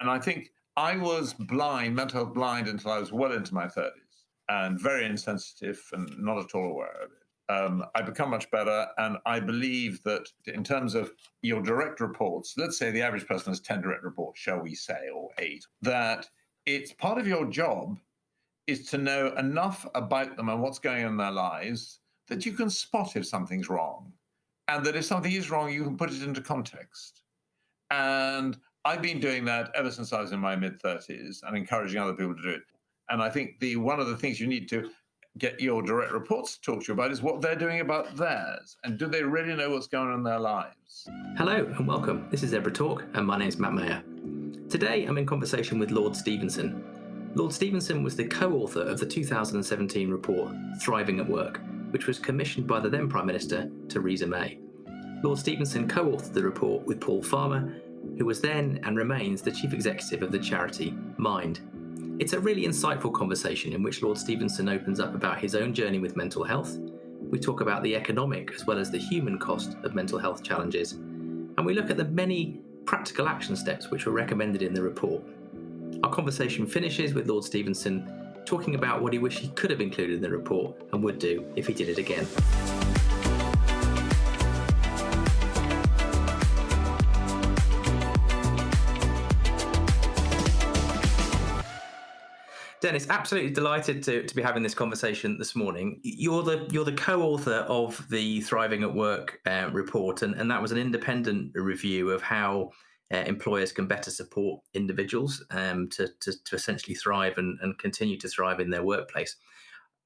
And I think I was blind, mental health blind, until I was well into my 30s and very insensitive and not at all aware of it. I become much better, and I believe that in terms of your direct reports, let's say the average person has 10 direct reports, shall we say, or 8, that it's part of your job is to know enough about them and what's going on in their lives that you can spot if something's wrong. And that if something is wrong, you can put it into context. And I've been doing that ever since I was in my mid-30s and encouraging other people to do it. And I think one of the things you need to get your direct reports to talk to you about is what they're doing about theirs. And do they really know what's going on in their lives? Hello and welcome. This is Zebra Talk, and my name's Matt Mayer. Today I'm in conversation with Lord Stevenson. Lord Stevenson was the co-author of the 2017 report, Thriving at Work, which was commissioned by the then Prime Minister, Theresa May. Lord Stevenson co-authored the report with Paul Farmer, who was then and remains the chief executive of the charity Mind. It's a really insightful conversation in which Lord Stevenson opens up about his own journey with mental health. We talk about the economic as well as the human cost of mental health challenges, and we look at the many practical action steps which were recommended in the report. Our conversation finishes with Lord Stevenson talking about what he wished he could have included in the report and would do if he did it again. Dennis, absolutely delighted to be having this conversation this morning. You're the co-author of the Thriving at Work report, and that was an independent review of how employers can better support individuals to essentially thrive and continue to thrive in their workplace.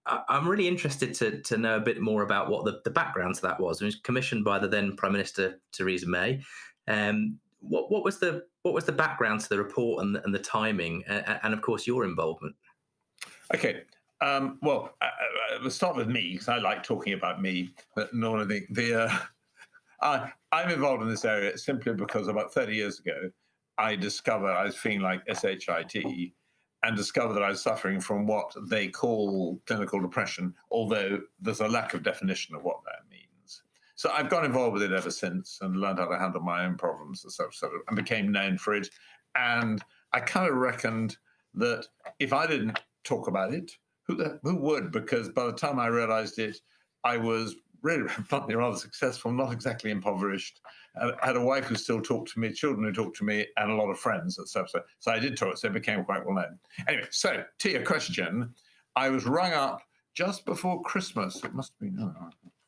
I'm really interested to know a bit more about what the background to that was. It was commissioned by the then Prime Minister Theresa May. What was the background to the report and the timing, and of course your involvement? Okay. We'll start with me because I like talking about me. But I'm involved in this area simply because about 30 years ago, I discovered I was feeling like SHIT and discovered that I was suffering from what they call clinical depression, although there's a lack of definition of what that means. So I've got involved with it ever since and learned how to handle my own problems and became known for it. And I kind of reckoned that if I didn't talk about it, who would? Because by the time I realized it, I was really bluntly rather successful, not exactly impoverished. I had a wife who still talked to me, children who talked to me, and a lot of friends, etc. So I did talk, so it became quite well known. Anyway, so to your question, I was rung up just before Christmas. It must have been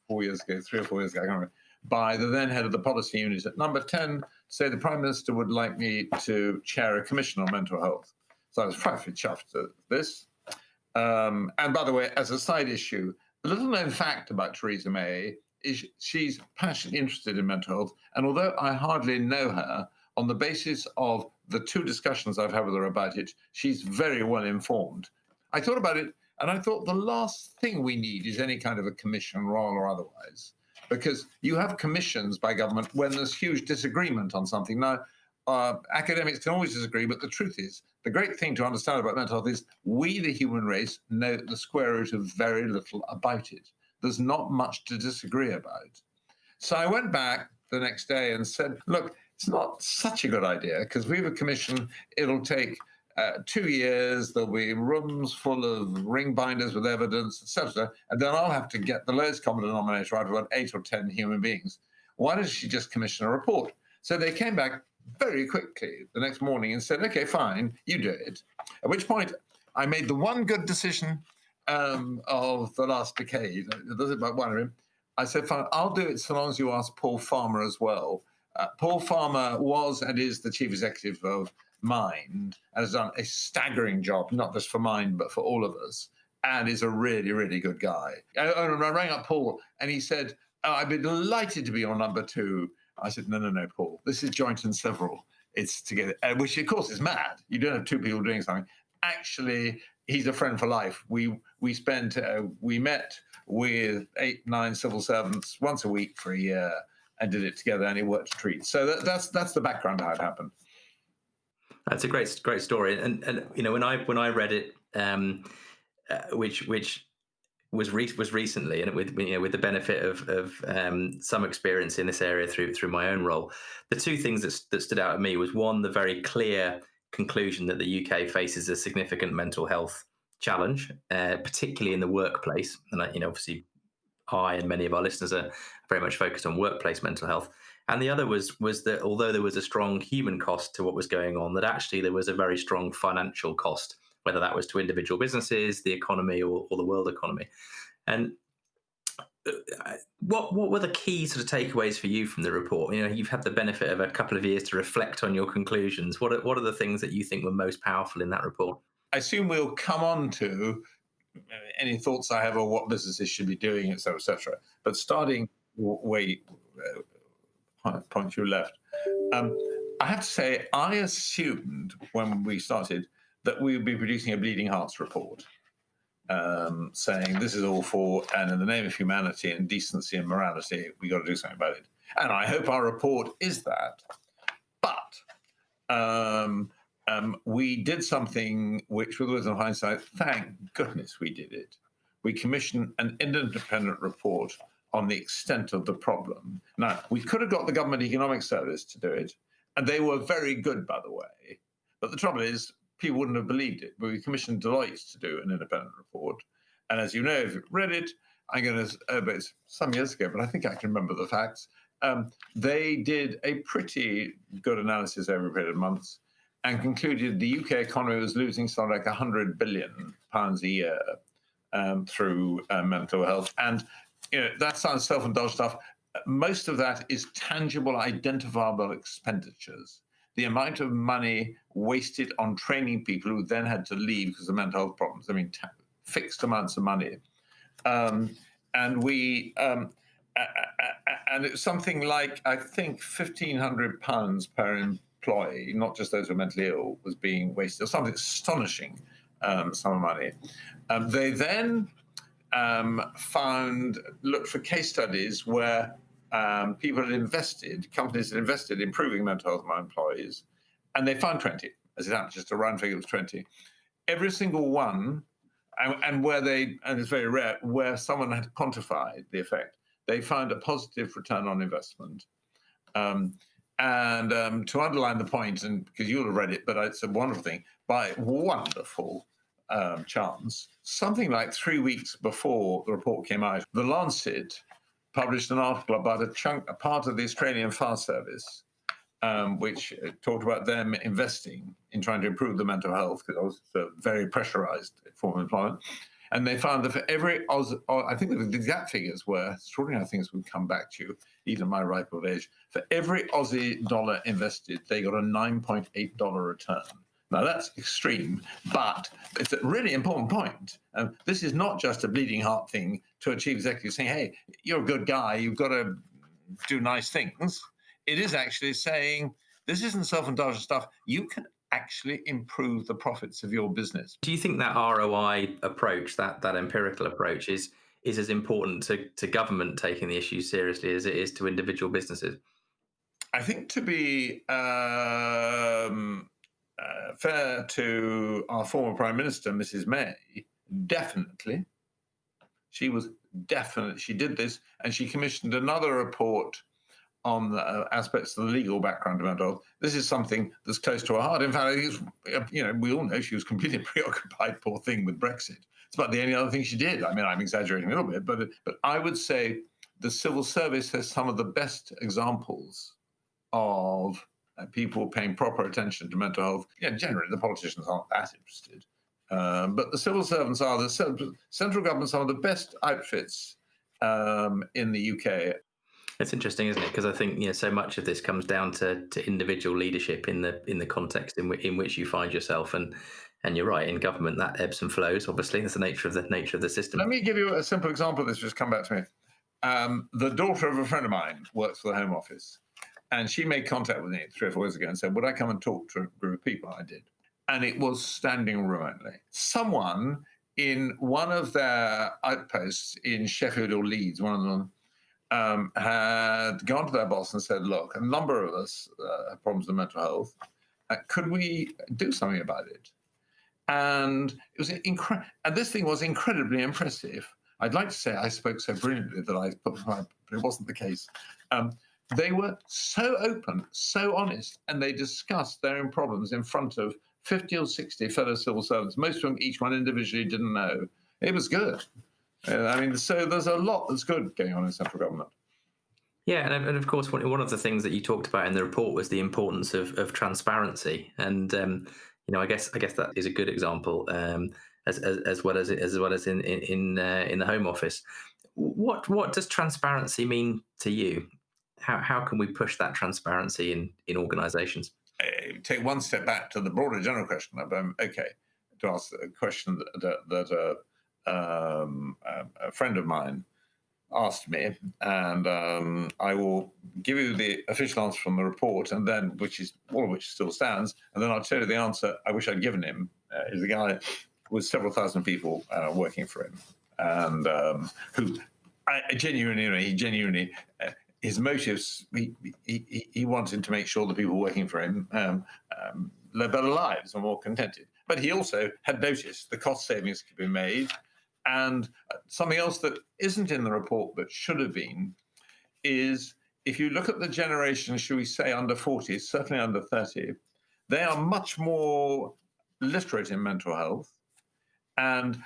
4 years ago, 3 or 4 years ago, I can't remember, by the then head of the policy unit at Number 10 to say the Prime Minister would like me to chair a commission on mental health. So I was frightfully chuffed at this. And by the way, as a side issue, a little known fact about Theresa May is she's passionately interested in mental health. And although I hardly know her, on the basis of the 2 discussions I've had with her about it, she's very well informed. I thought about it, and I thought the last thing we need is any kind of a commission, royal or otherwise, because you have commissions by government when there's huge disagreement on something. Now, academics can always disagree, but the truth is, the great thing to understand about mental health is we, the human race, know the square root of very little about it. There's not much to disagree about. So I went back the next day and said, look, it's not such a good idea because we have a commission. It'll take 2 years. There'll be rooms full of ring binders with evidence, etc. And then I'll have to get the lowest common denominator out of about 8 or 10 human beings. Why doesn't she just commission a report? So they came back very quickly the next morning and said, okay, fine, you do it. At which point I made the one good decision of the last decade. There's about one of him. I said, fine, I'll do it so long as you ask Paul Farmer as well. Paul Farmer was and is the chief executive of Mind and has done a staggering job, not just for Mind, but for all of us, and is a really, really good guy. I rang up Paul and he said, I'd be delighted to be on Number 2. I said, no, Paul, this is joint and several. It's together, which of course is mad. You don't have 2 people doing something. Actually, he's a friend for life. We met with 8, 9 civil servants once a week for a year and did it together, and it worked a treat. So that's the background of how it happened. That's a great story. And you know, when I read it, which was recently, and with the benefit of some experience in this area through my own role, the 2 things that stood out at me was, one, the very clear conclusion that the UK faces a significant mental health challenge, particularly in the workplace. And obviously, I and many of our listeners are very much focused on workplace mental health. And the other was that although there was a strong human cost to what was going on, that actually there was a very strong financial cost, whether that was to individual businesses, the economy, or the world economy. And what were the key sort of takeaways for you from the report? You've had the benefit of a couple of years to reflect on your conclusions. What are the things that you think were most powerful in that report? I assume we'll come on to any thoughts I have on what businesses should be doing, et cetera, et cetera. But starting way point you left, I have to say I assumed when we started that we would be producing a bleeding hearts report, saying this is all for, and in the name of humanity and decency and morality, we got to do something about it. And I hope our report is that. But we did something which, with wisdom of hindsight, thank goodness we did it. We commissioned an independent report on the extent of the problem. Now, we could have got the Government Economic Service to do it, and they were very good, by the way. But the trouble is, people wouldn't have believed it. But we commissioned Deloitte to do an independent report. And as you know, if you've read it, I'm going to, it's some years ago, but I think I can remember the facts. They did a pretty good analysis over a period of months and concluded the UK economy was losing something like £100 billion a year through mental health. And that sounds self-indulgent stuff. Most of that is tangible, identifiable expenditures. The amount of money wasted on training people who then had to leave because of mental health problems. I mean, fixed amounts of money. And it was something like, I think, £1,500 per employee, not just those who are mentally ill, was being wasted, or something astonishing sum of money. They then looked for case studies where people had invested, companies had invested in improving mental health of my employees, and they found 20, as it happened, just a round figure of 20. Every single one, and it's very rare, where someone had quantified the effect, they found a positive return on investment. And to underline the point, and because you'll have read it, but it's a wonderful thing, by wonderful chance, something like 3 weeks before the report came out, The Lancet published an article about a part of the Australian Fire Service, which talked about them investing in trying to improve the mental health, because it was a very pressurized form of employment. And they found that for every I think the exact figures were extraordinary things would come back to you, even my ripe old age. For every Aussie dollar invested, they got a $9.8 return. Now, that's extreme, but it's a really important point. This is not just a bleeding heart thing to achieve executives saying, hey, you're a good guy, you've got to do nice things. It is actually saying, this isn't self-indulgent stuff. You can actually improve the profits of your business. Do you think that ROI approach, that empirical approach, is as important to government taking the issue seriously as it is to individual businesses? I think, to be fair to our former Prime Minister, Mrs. May, definitely. She did this, and she commissioned another report on the aspects of the legal background of mental health. This is something that's close to her heart. In fact, we all know she was completely preoccupied, poor thing, with Brexit. It's about the only other thing she did. I mean, I'm exaggerating a little bit, but I would say the civil service has some of the best examples of people paying proper attention to mental health. Generally, the politicians aren't that interested. But the civil servants are. The central government's some of the best outfits in the UK. It's interesting, isn't it? Because I think so much of this comes down to individual leadership in the context in which you find yourself, and you're right, in government that ebbs and flows. Obviously, that's the nature of the system. Let me give you a simple example of this. Just come back to me. The daughter of a friend of mine works for the Home Office, and she made contact with me 3 or 4 years ago and said, "Would I come and talk to a group of people?" I did, and it was standing room only. Someone in one of their outposts in Sheffield or Leeds, one of them, had gone to their boss and said, look, a number of us have problems with mental health. Could we do something about it? And it was and this thing was incredibly impressive. I'd like to say I spoke so brilliantly that but it wasn't the case. they were so open, so honest, and they discussed their own problems in front of 50 or 60 fellow civil servants, most of them, each one individually, didn't know. It was good. So there's a lot that's good going on in central government. Yeah, and of course, one of the things that you talked about in the report was the importance of transparency, and I guess that is a good example, as well as in the Home Office. What does transparency mean to you? How can we push that transparency in organisations? Take one step back to the broader general question of to ask a question that a friend of mine asked me, and I will give you the official answer from the report, and then all of which still stands, and then I'll tell you the answer I wish I'd given him. He's a guy with several thousand people working for him, and who genuinely his motives, he wanted to make sure the people working for him led better lives and more contented. But he also had noticed the cost savings could be made. And something else that isn't in the report but should have been is, if you look at the generation, should we say, under 40, certainly under 30, they are much more literate in mental health. And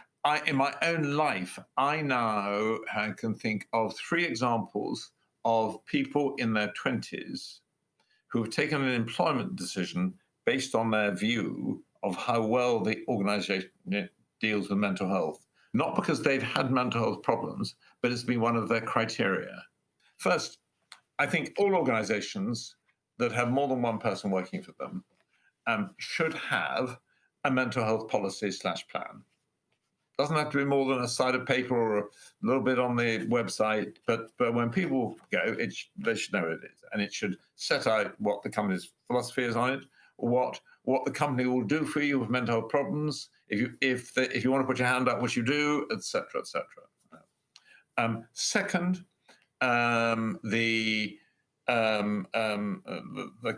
in my own life, I now can think of 3 examples of people in their 20s who have taken an employment decision based on their view of how well the organization deals with mental health. Not because they've had mental health problems, but it's been one of their criteria. First, I think all organizations that have more than one person working for them should have a mental health policy/plan. Doesn't have to be more than a side of paper or a little bit on the website, but when people go, they should know what it is, and it should set out what the company's philosophy is on it, what the company will do for you with mental health problems, if you want to put your hand up, what you do, etc., etc. Second, the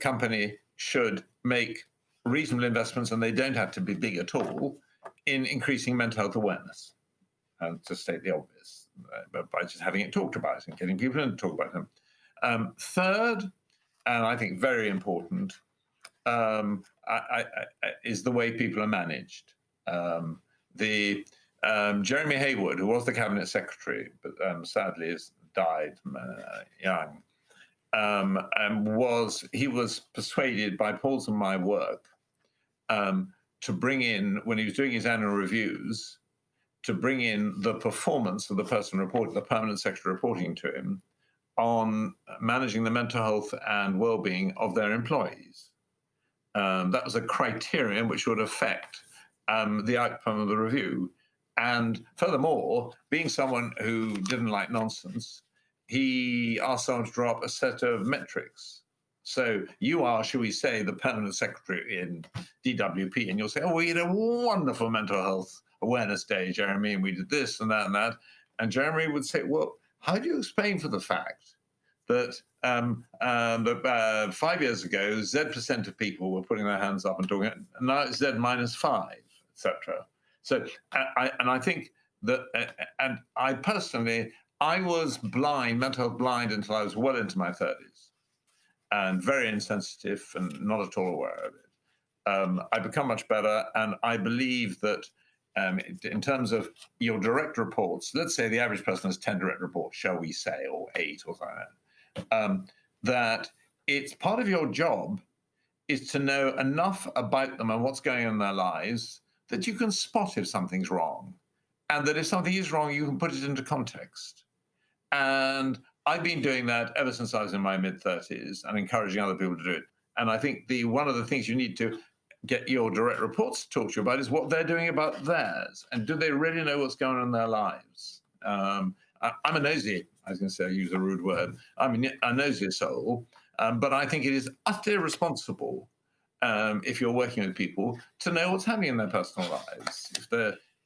company should make reasonable investments, and they don't have to be big at all, in increasing mental health awareness, and to state the obvious, by just having it talked about and getting people in to talk about them. Third, and I think very important, is the way people are managed. Jeremy Haywood, who was the cabinet secretary, but sadly has died young, he was persuaded by Paul's and my work to bring in, when he was doing his annual reviews, to bring in the performance of the person the permanent secretary reporting to him, on managing the mental health and well-being of their employees. That was a criterion which would affect the outcome of the review. And furthermore, being someone who didn't like nonsense, he asked someone to draw up a set of metrics. So you are, shall we say, the permanent secretary in DWP, and you'll say, oh, we had a wonderful mental health awareness day, Jeremy, and we did this and that and that. And Jeremy would say, well, how do you explain for the fact that 5 years ago, Z% of people were putting their hands up and talking, and now it's Z-5, etc. So, I think that, and I personally, I was blind, mental health blind, until I was well into my 30s, and very insensitive and not at all aware of it. I've become much better, and I believe that in terms of your direct reports, let's say the average person has 10 direct reports, shall we say, or 8 or something, that it's part of your job is to know enough about them and what's going on in their lives that you can spot if something's wrong, and that if something is wrong, you can put it into context. And I've been doing that ever since I was in my mid-30s and encouraging other people to do it. And I think one of the things you need to get your direct reports to talk to you about is what they're doing about theirs. And do they really know what's going on in their lives? I'm a nosy, I was going to say, I use a rude word. I'm a nosy soul. But I think it is utterly irresponsible, if you're working with people, to know what's happening in their personal lives.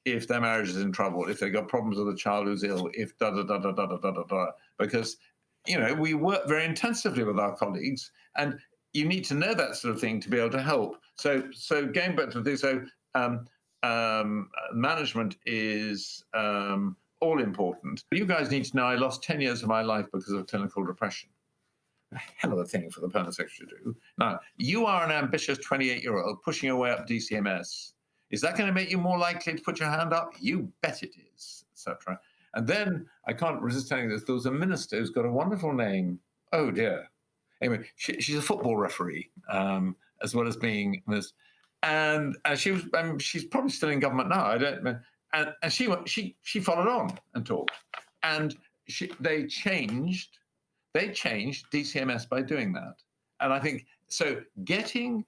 If their marriage is in trouble, if they've got problems with a child who's ill, if da-da-da-da-da-da-da-da. Because, we work very intensively with our colleagues, and you need to know that sort of thing to be able to help. So going back to this, management is all important. You guys need to know I lost 10 years of my life because of clinical depression. a hell of a thing for the Permanent Secretary to do. Now, you are an ambitious 28-year-old pushing your way up DCMS. Is that going to make you more likely to put your hand up? You bet it is, etc. And then I can't resist telling you this. There was a minister who's got a wonderful name. Oh dear. Anyway, she's a football referee, as well as being this. And she was. She's probably still in government now. I don't know. And she followed on and talked. And they changed DCMS by doing that. And I think so. Getting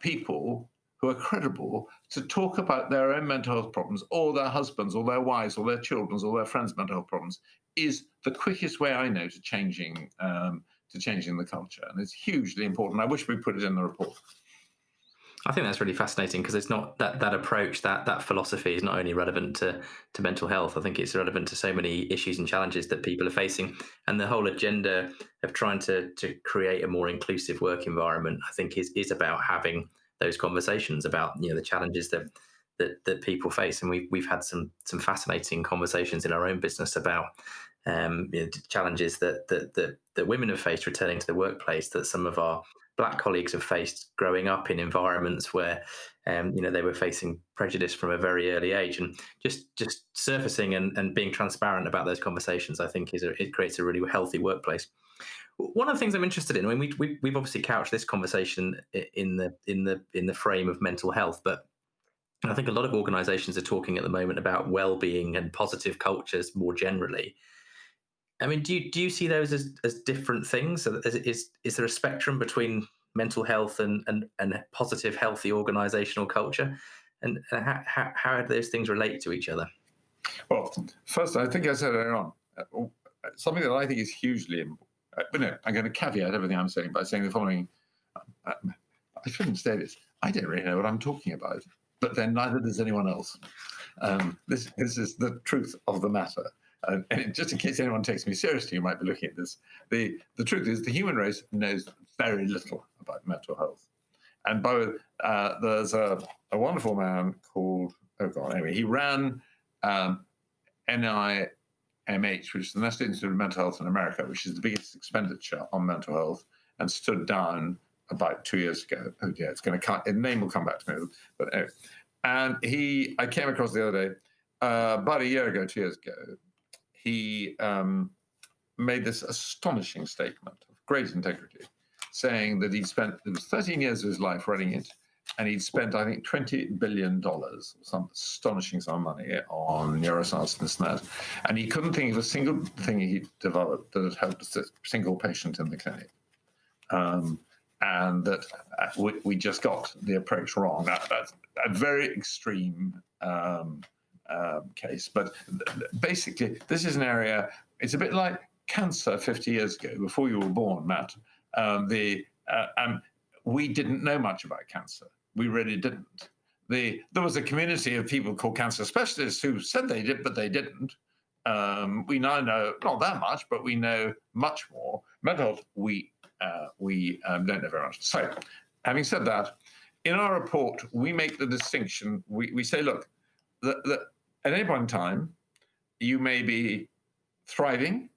people who are credible to talk about their own mental health problems, or their husbands, or their wives, or their children's, or their friends' mental health problems, is the quickest way I know to changing the culture, and it's hugely important. I wish we put it in the report. I think that's really fascinating, because it's not that approach, that philosophy is not only relevant to mental health. I think it's relevant to so many issues and challenges that people are facing, and the whole agenda of trying to create a more inclusive work environment, I think, is about having those conversations about the challenges that people face. And we've had some fascinating conversations in our own business about challenges that women have faced returning to the workplace, that some of our Black colleagues have faced growing up in environments where they were facing prejudice from a very early age. And just surfacing and being transparent about those conversations, I think, it creates a really healthy workplace. One of the things I'm interested in, I mean, we've obviously couched this conversation in the frame of mental health, but I think a lot of organisations are talking at the moment about well-being and positive cultures more generally. I mean, do you see those as different things? Is there a spectrum between mental health and positive, healthy organisational culture, and how do those things relate to each other? Well, first, I think I said earlier on something that I think is hugely important. But no, I'm going to caveat everything I'm saying by saying the following. I shouldn't say this. I don't really know what I'm talking about, but then neither does anyone else. This is the truth of the matter. And just in case anyone takes me seriously, you might be looking at this. The truth is the human race knows very little about mental health. And there's a wonderful man called, anyway, he ran NIMH, which is the National Institute of Mental Health in America, which is the biggest expenditure on mental health, and stood down about 2 years ago. Oh yeah, it's going to come. The name will come back to me. But anyway, and I came across the other day, about a year ago, 2 years ago, he made this astonishing statement of great integrity, saying that it was 13 years of his life running it, and he'd spent, I think, $20 billion, some astonishing sum of money, on neuroscience and this and that. And he couldn't think of a single thing he developed that had helped a single patient in the clinic. And that we just got the approach wrong. That's a very extreme case. But basically, this is an area, it's a bit like cancer 50 years ago, before you were born, Matt. We didn't know much about cancer. We really didn't. There was a community of people called cancer specialists who said they did, but they didn't. We now know not that much, but we know much more. Mental health, we don't know very much. So, having said that, in our report, we make the distinction. We say, look, at any point in time, you may be thriving,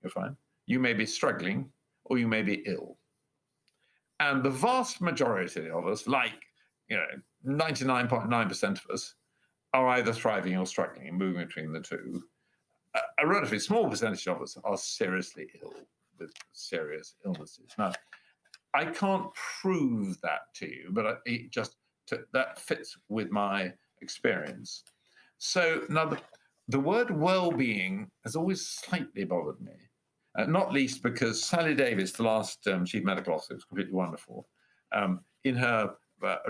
you're fine. You may be struggling, or you may be ill. And the vast majority of us, 99.9% of us, are either thriving or struggling and moving between the two. A relatively small percentage of us are seriously ill with serious illnesses. Now, I can't prove that to you, but that fits with my experience. So now the word well-being has always slightly bothered me. Not least because Sally Davis, the last chief medical officer, was completely wonderful. In her,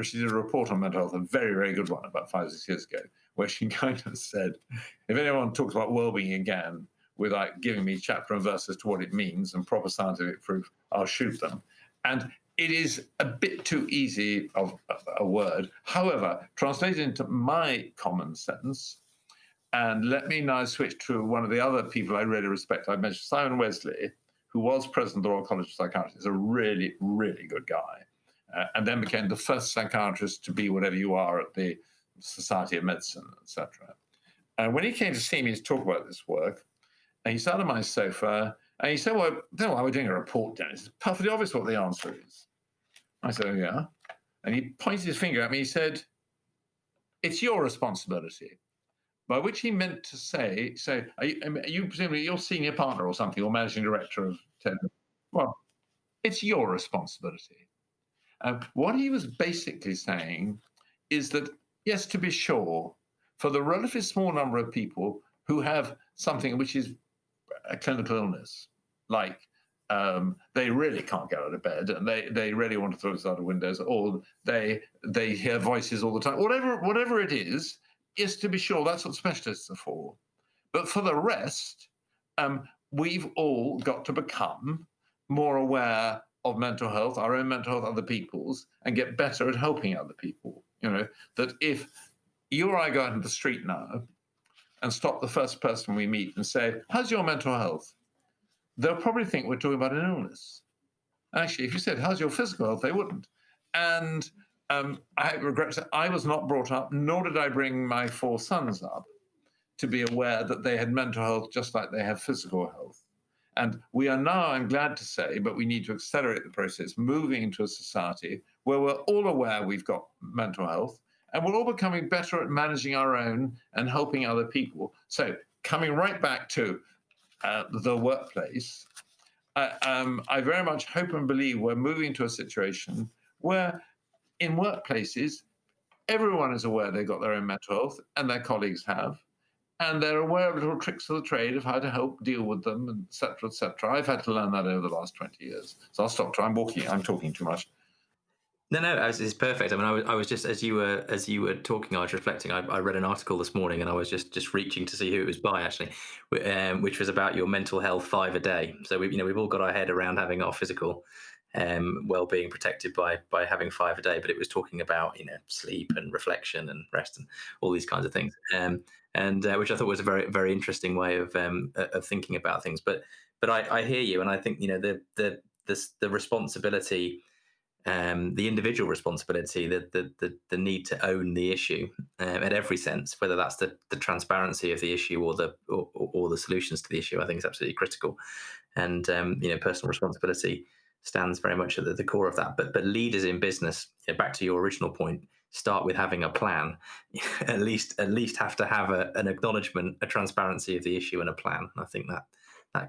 she did a report on mental health, a very, very good one, about 5 or 6 years ago, where she kind of said, if anyone talks about well-being again without giving me chapter and verse as to what it means and proper scientific proof, I'll shoot them. And it is a bit too easy of a word. However, translated into my common sense, and let me now switch to one of the other people I really respect. I mentioned Simon Wesley, who was president of the Royal College of Psychiatry. He's a really, really good guy, and then became the first psychiatrist to be whatever you are at the Society of Medicine, etc. And when he came to see me to talk about this work, he sat on my sofa And he said, well, I don't know why we're doing a report, Dennis. It's perfectly obvious what the answer is. I said, oh, yeah. And he pointed his finger at me. He said, it's your responsibility. By which he meant to say, are you presumably your senior partner or something, or managing director of Tenor? Well, it's your responsibility. What he was basically saying is that, yes, to be sure, for the relatively small number of people who have something which is a clinical illness, like they really can't get out of bed and they really want to throw us out of windows, or they hear voices all the time, whatever it is to be sure, that's what specialists are for. But for the rest, we've all got to become more aware of mental health, our own mental health, other people's, and get better at helping other people. That if you or I go out into the street now and stop the first person we meet and say, how's your mental health? They'll probably think we're talking about an illness. Actually, if you said, how's your physical health? They wouldn't. And I regret to say I was not brought up, nor did I bring my 4 sons up, to be aware that they had mental health just like they have physical health. And we are now, I'm glad to say, but we need to accelerate the process, moving into a society where we're all aware we've got mental health, and we're all becoming better at managing our own and helping other people. So coming right back to the workplace, I very much hope and believe we're moving to a situation where in workplaces, everyone is aware they've got their own mental health, and their colleagues have, and they're aware of little tricks of the trade of how to help deal with them, et cetera, et cetera. I've had to learn that over the last 20 years. So I'll stop. I'm talking too much. No, it's perfect. I mean, I was just as you were talking, I was reflecting. I read an article this morning, and I was just reaching to see who it was by, actually, which was about your mental health 5 a day. So we've all got our head around having our physical well-being protected by having 5 a day, but it was talking about sleep and reflection and rest and all these kinds of things, and which I thought was a very, very interesting way of thinking about things. But I hear you, and I think the responsibility. The individual responsibility, the need to own the issue at every sense, whether that's the transparency of the issue or the solutions to the issue, I think is absolutely critical. And personal responsibility stands very much at the core of that. But leaders in business, back to your original point, start with having a plan. at least have to have an acknowledgement, a transparency of the issue, and a plan. And I think that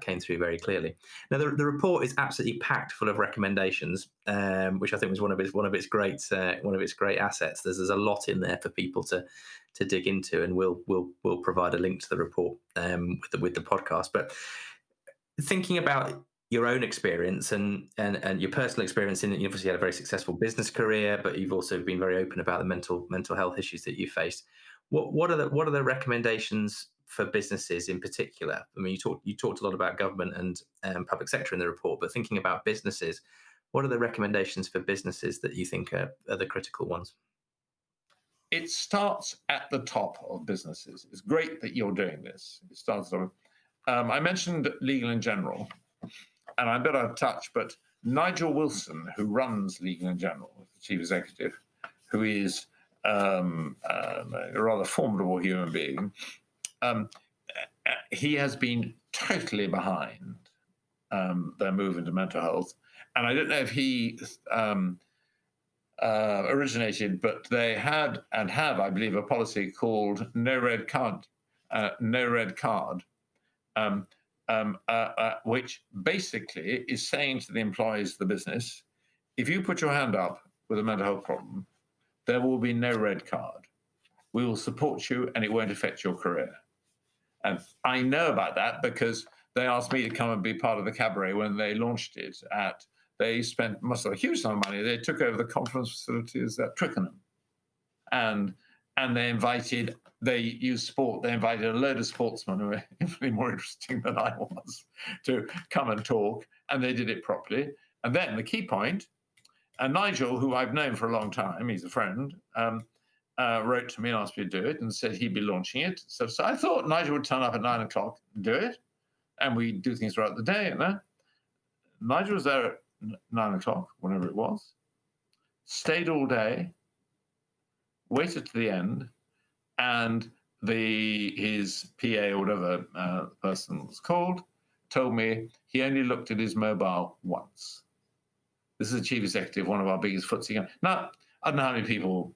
came through very clearly. Now, the report is absolutely packed full of recommendations, which I think was one of its great assets. There's a lot in there for people to dig into, and we'll provide a link to the report with the podcast. But thinking about your own experience and your personal experience, you obviously had a very successful business career, but you've also been very open about the mental health issues that you faced. What are the recommendations for businesses in particular? I mean, you talked a lot about government and public sector in the report, but thinking about businesses, what are the recommendations for businesses that you think are the critical ones? It starts at the top of businesses. It's great that you're doing this. It starts on. I mentioned Legal & General, and I better touch, but Nigel Wilson, who runs Legal & General, the chief executive, who is a rather formidable human being, he has been totally behind their move into mental health. And I don't know if he originated, but they had and have, I believe, a policy called No Red Card, which basically is saying to the employees of the business, if you put your hand up with a mental health problem, there will be no red card. We will support you, and it won't affect your career. And I know about that because they asked me to come and be part of the cabaret when they launched it. They spent a huge sum of money. They took over the conference facilities at Twickenham, and they used sport. They invited a load of sportsmen who were infinitely more interesting than I was to come and talk, and they did it properly. And then the key point, and Nigel, who I've known for a long time, he's a friend, wrote to me and asked me to do it and said he'd be launching it. So I thought Nigel would turn up at 9 o'clock and do it, and we do things throughout the day. And Nigel was there at 9 o'clock, whenever it was, stayed all day, waited to the end, and his PA or whatever person was called told me he only looked at his mobile once. This is the chief executive, one of our biggest FTSE. Now, I don't know how many people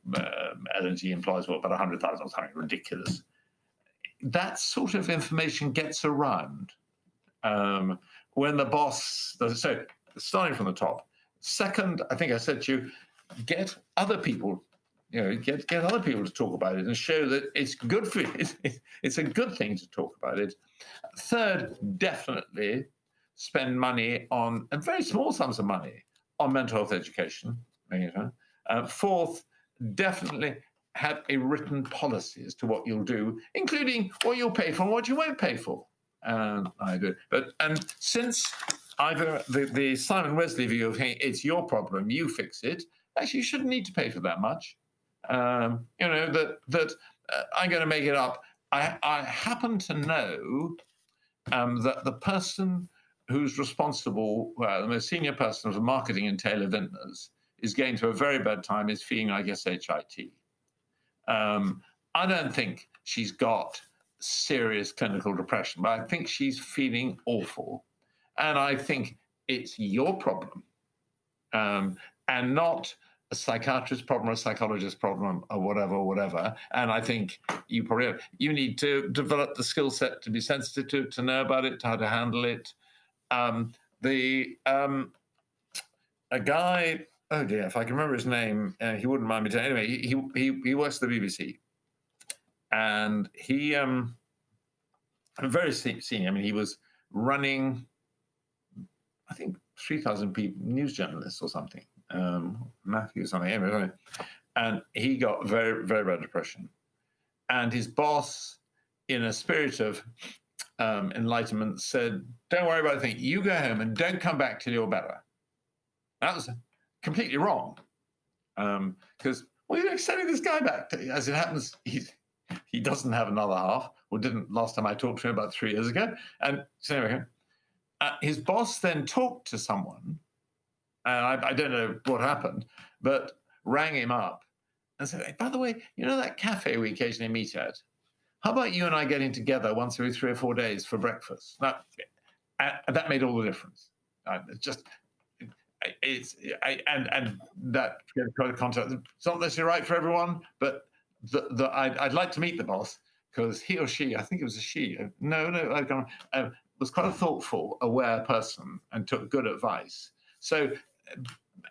L&G employs, about 100,000 or something ridiculous. That sort of information gets around when the boss does. So, starting from the top. Second, I think I said to you, get other people, get other people to talk about it and show that it's good for you. It's a good thing to talk about it. Third, definitely spend money on, and very small sums of money, on mental health education. Fourth, definitely have a written policy as to what you'll do, including what you'll pay for and what you won't pay for. I agree. And since either the Simon Wesley view of, hey, it's your problem, you fix it, actually you shouldn't need to pay for that much. I'm going to make it up. I happen to know that the person who's responsible, the most senior person for marketing in Taylor Vinters, is going through a very bad time, is feeling like SHIT. I don't think she's got serious clinical depression, but I think she's feeling awful. And I think it's your problem and not a psychiatrist's problem or a psychologist's problem or whatever. And I think you need to develop the skill set to be sensitive to know about it, how to handle it. A guy, oh dear, if I can remember his name, he wouldn't mind me telling. Anyway, he works at the BBC, and he very senior. I mean, he was running, I think, 3,000 people, news journalists or something, Matthew or something. Anyway, and he got very, very bad depression. And his boss, in a spirit of enlightenment, said, "Don't worry about a thing. You go home and don't come back till you're better." That was completely wrong, because you're sending this guy back. As it happens, he doesn't have another half, or didn't last time I talked to him about 3 years ago. And so anyway, his boss then talked to someone, and I don't know what happened, but rang him up and said, "Hey, by the way, that cafe we occasionally meet at? How about you and I getting together once every 3 or 4 days for breakfast?" Now, that made all the difference. And that contact. It's not necessarily right for everyone, but I'd like to meet the boss, because he or she, I think it was a she, was quite a thoughtful, aware person and took good advice. So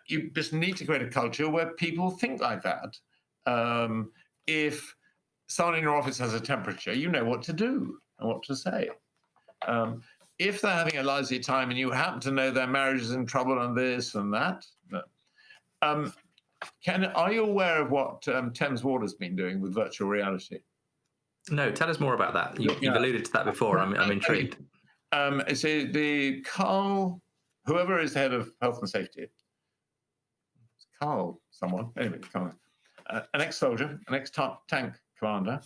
you just need to create a culture where people think like that. If someone in your office has a temperature, you know what to do and what to say. If they're having a lousy time and you happen to know their marriage is in trouble and this and that, are you aware of what Thames Water's been doing with virtual reality? No, tell us more about that. You've alluded to that before. I'm intrigued. It's the Carl, whoever is the head of health and safety, Carl, someone, anyway, an ex-soldier, an ex-tank commander,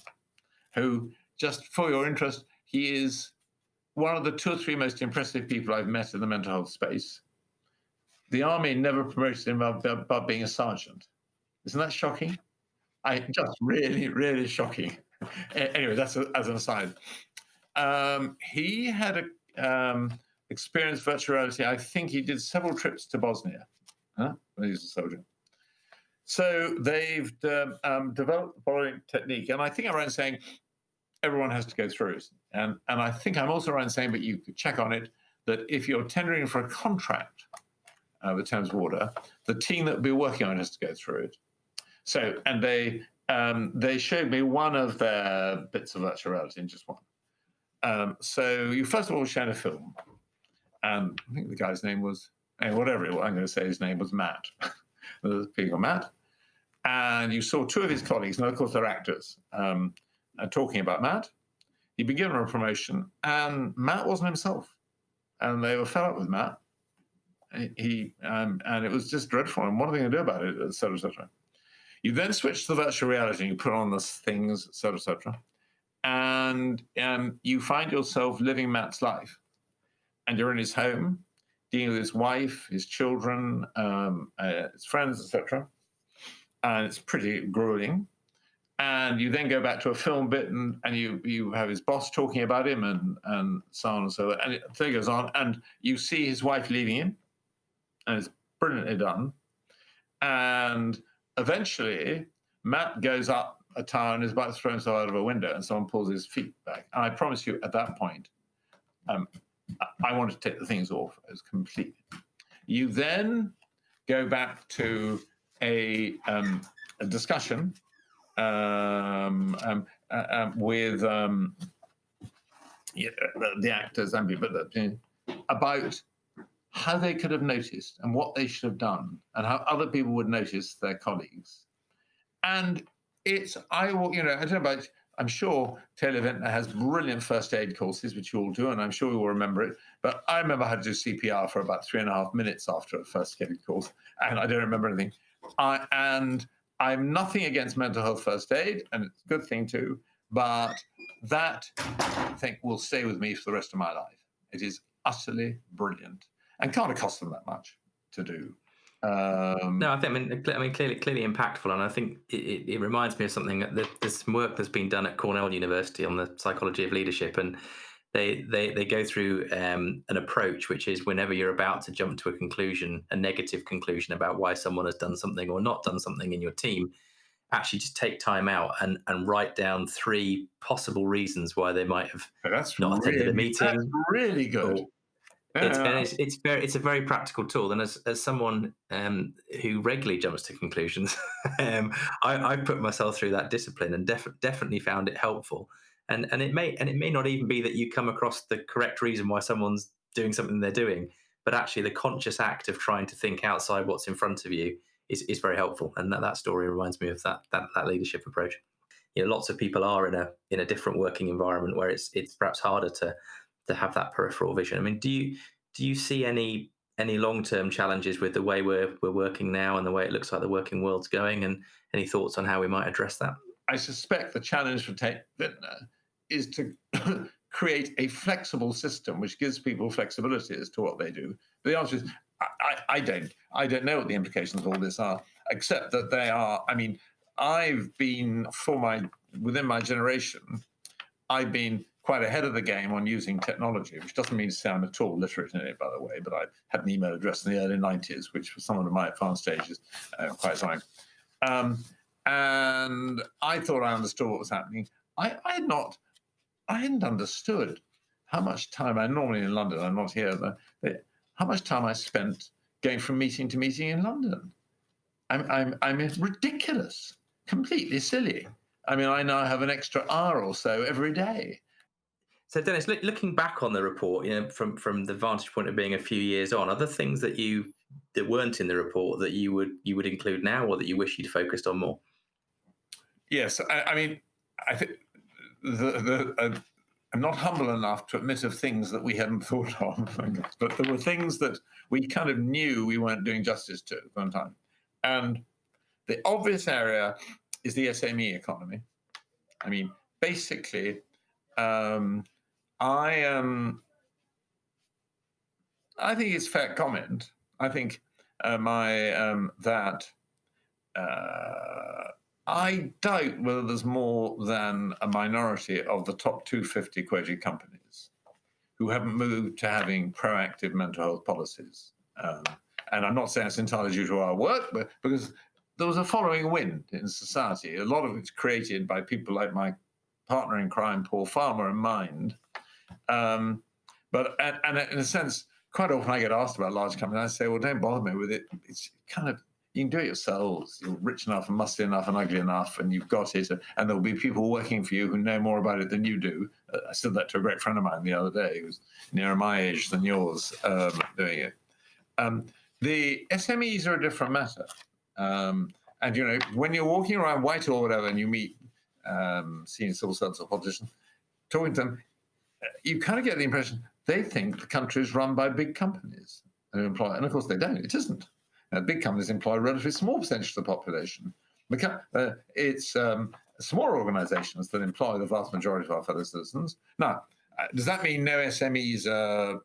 who, just for your interest, he is one of the 2 or 3 most impressive people I've met in the mental health space. The army never promoted him above being a sergeant. Isn't that shocking? Just really, really shocking. Anyway, that's as an aside. He had experienced virtual reality. I think he did several trips to Bosnia when he was a soldier. So they've developed the following technique, and I think I'm right in saying everyone has to go through it. And I think I'm also right in saying, but you could check on it, that if you're tendering for a contract with Thames Water, the team that will be working on it has to go through it. So, and they showed me one of their bits of virtual reality, and just one. So you first of all shown a film, and I think the guy's name was, whatever it was, I'm going to say his name was Matt. The people, Matt. And you saw 2 of his colleagues, and of course they're actors, talking about Matt. He'd been given a promotion, and Matt wasn't himself. And they were fed up with Matt. And it was just dreadful. And what are they going to do about it, et cetera, et cetera. You then switch to virtual reality, and you put on the things, et cetera, et cetera. And you find yourself living Matt's life. And you're in his home, dealing with his wife, his children, his friends, et cetera. And it's pretty grueling. and you then go back to a film bit, and you have his boss talking about him, and so on and so on. And the thing goes on, and you see his wife leaving him, and it's brilliantly done. And eventually, Matt goes up a tower and is about to throw himself out of a window, and someone pulls his feet back. And I promise you, at that point, I wanted to take the things off. It was completely. You then go back to a discussion with the actors and people about how they could have noticed and what they should have done, and how other people would notice their colleagues. And I don't know about. I'm sure Taylor Vintner has brilliant first aid courses, which you all do, and I'm sure you will remember it. But I remember how to do CPR for about 3.5 minutes after a first aid course, and I don't remember anything. And I'm nothing against mental health first aid, and it's a good thing too, but that, I think, will stay with me for the rest of my life. It is utterly brilliant and can't have cost them that much to do. No, I mean clearly impactful, and I think it reminds me of something that there's some work that's been done at Cornell University on the psychology of leadership, and they go through an approach which is whenever you're about to jump to a negative conclusion about why someone has done something or not done something in your team, actually just take time out and write down 3 possible reasons why they might have not attended a meeting. That's really good. It's a very practical tool, and as someone who regularly jumps to conclusions, I put myself through that discipline and definitely found it helpful. And it may not even be that you come across the correct reason why someone's doing something they're doing, but actually the conscious act of trying to think outside what's in front of you is very helpful. And that story reminds me of that leadership approach. Lots of people are in a different working environment where it's perhaps harder to have that peripheral vision. I mean, do you see any long-term challenges with the way we're working now and the way it looks like the working world's going, and any thoughts on how we might address that? I suspect the challenge for Vintner is to create a flexible system which gives people flexibility as to what they do. But the answer is, I don't know what the implications of all this are, except that they are. I mean, I've been within my generation, I've been quite ahead of the game on using technology, which doesn't mean to say I'm at all literate in it, by the way, but I had an email address in the early 90s, which was some of my advanced stages, quite something. And I thought I understood what was happening. I hadn't understood how much time, I'm normally in London, I'm not here, but how much time I spent going from meeting to meeting in London. I'm ridiculous, completely silly. I mean, I now have an extra hour or so every day. So, Dennis, looking back on the report, from the vantage point of being a few years on, are there things that weren't in the report that you would include now, or that you wish you'd focused on more? Yes, I mean, I think I'm not humble enough to admit of things that we hadn't thought of, but there were things that we kind of knew we weren't doing justice to at one time. And the obvious area is the SME economy. I mean, basically, I think it's fair comment. I think that I doubt whether there's more than a minority of the top 250 quoted companies who haven't moved to having proactive mental health policies. And I'm not saying it's entirely due to our work, but because there was a following wind in society. A lot of it's created by people like my partner in crime, Paul Farmer, in mind. But in a sense, quite often I get asked about large companies. I say, well, don't bother me with it. It's kind of, you can do it yourselves. You're rich enough and musty enough and ugly enough, and you've got it. And there'll be people working for you who know more about it than you do. I said that to a great friend of mine the other day, who's nearer my age than yours, doing it. The SMEs are a different matter. And, when you're walking around Whitehall or whatever, and you meet senior civil servants or politicians, talking to them, you kind of get the impression they think the country is run by big companies and employ, and of course they don't. It isn't. Big companies employ a relatively small percentage of the population. It's smaller organisations that employ the vast majority of our fellow citizens. Now, does that mean no SMEs are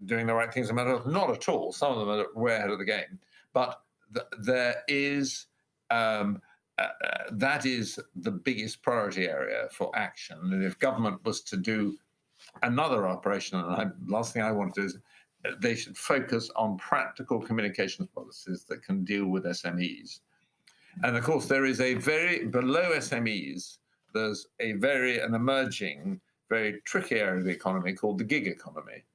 doing the right things in mental health? Not at all. Some of them are way ahead of the game. But there is that is the biggest priority area for action. And if government was to do another operation, and last thing I want to do is they should focus on practical communications policies that can deal with SMEs. And of course, there is below SMEs, there's an emerging, very tricky area of the economy called the gig economy.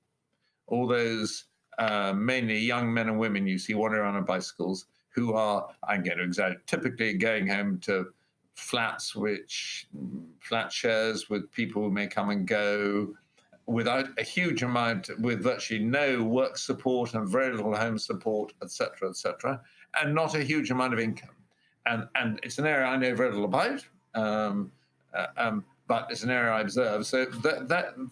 All those mainly young men and women you see wandering around on bicycles who are, I'm going to exaggerate, typically going home to flat shares with people who may come and go without a huge amount, with virtually no work support and very little home support, et cetera, and not a huge amount of income. And it's an area I know very little about, but it's an area I observe. So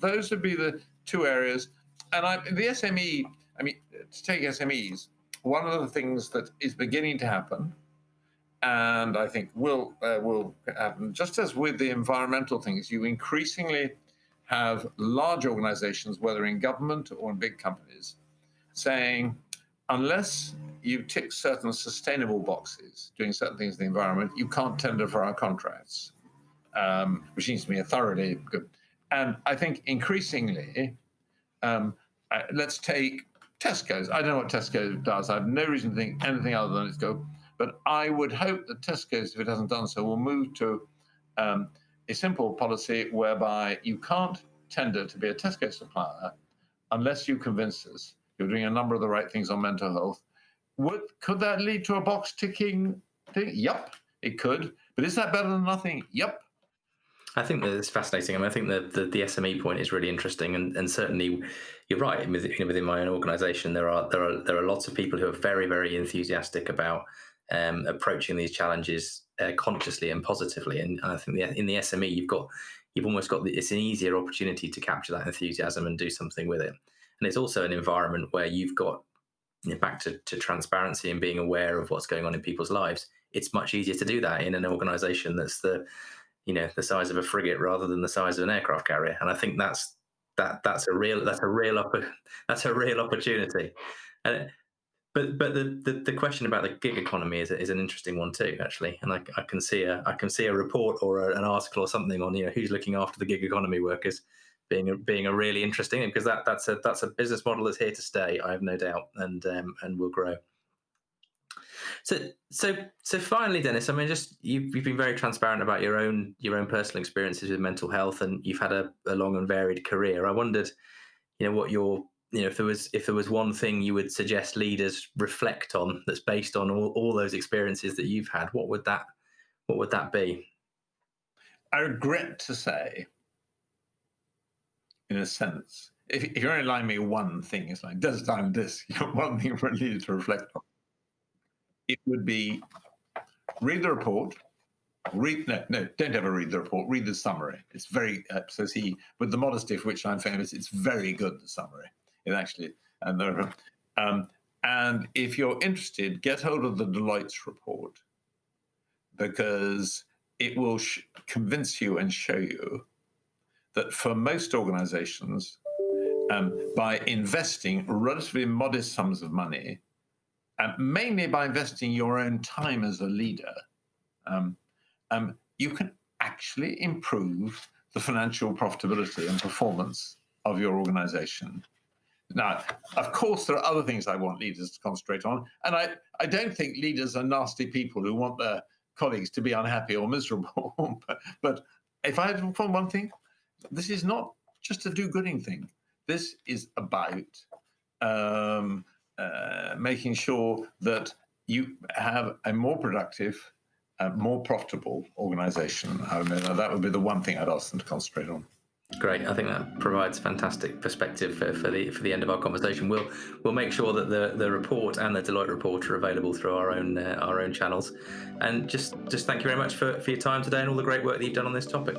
those would be the two areas. And the SME, to take SMEs, one of the things that is beginning to happen, and I think will happen, just as with the environmental things, you increasingly have large organizations, whether in government or in big companies, saying, unless you tick certain sustainable boxes, doing certain things in the environment, you can't tender for our contracts, which seems to me a thoroughly good. And I think increasingly, let's take Tesco's. I don't know what Tesco does. I have no reason to think anything other than it's go. But I would hope that Tesco's, if it hasn't done so, will move to a simple policy whereby you can't tender to be a Tesco supplier unless you convince us you're doing a number of the right things on mental health. Could that lead to a box ticking thing? Yep, it could. But is that better than nothing? Yep. I think that it's fascinating. I think that the SME point is really interesting, and certainly you're right. Within my own organisation, there are lots of people who are very, very enthusiastic about approaching these challenges consciously and positively. And I think in the SME, you've almost got it's an easier opportunity to capture that enthusiasm and do something with it. And it's also an environment where you've got, back to transparency and being aware of what's going on in people's lives. It's much easier to do that in an organisation that's the size of a frigate rather than the size of an aircraft carrier. And I think that's a real opportunity. But the question about the gig economy is an interesting one too, actually. And I can see a report or an article or something on who's looking after the gig economy workers being a really interesting, because that's a business model that's here to stay, I have no doubt, and will grow. So finally, Dennis, you've been very transparent about your own personal experiences with mental health, and you've had a long and varied career. I wondered, what if there was one thing you would suggest leaders reflect on that's based on all those experiences that you've had, what would that be? I regret to say, in a sense, if you're only allowing me one thing, it's like, does time this, one thing for a leader to reflect on. It would be read the report. Don't ever read the report. Read the summary. It's very, says he, with the modesty for which I'm famous, it's very good, the summary. It actually, and if you're interested, get hold of the Deloitte's report, because it will convince you and show you that for most organizations, by investing relatively modest sums of money, mainly by investing your own time as a leader, you can actually improve the financial profitability and performance of your organization. Now, of course, there are other things I want leaders to concentrate on, and I don't think leaders are nasty people who want their colleagues to be unhappy or miserable. But if I had to find one thing, this is not just a do-gooding thing. This is about making sure that you have a more productive, more profitable organization. That would be the one thing I'd ask them to concentrate on. Great. I think that provides fantastic perspective for the end of our conversation. We'll make sure that the report and the Deloitte report are available through our own channels. And just thank you very much for your time today and all the great work that you've done on this topic.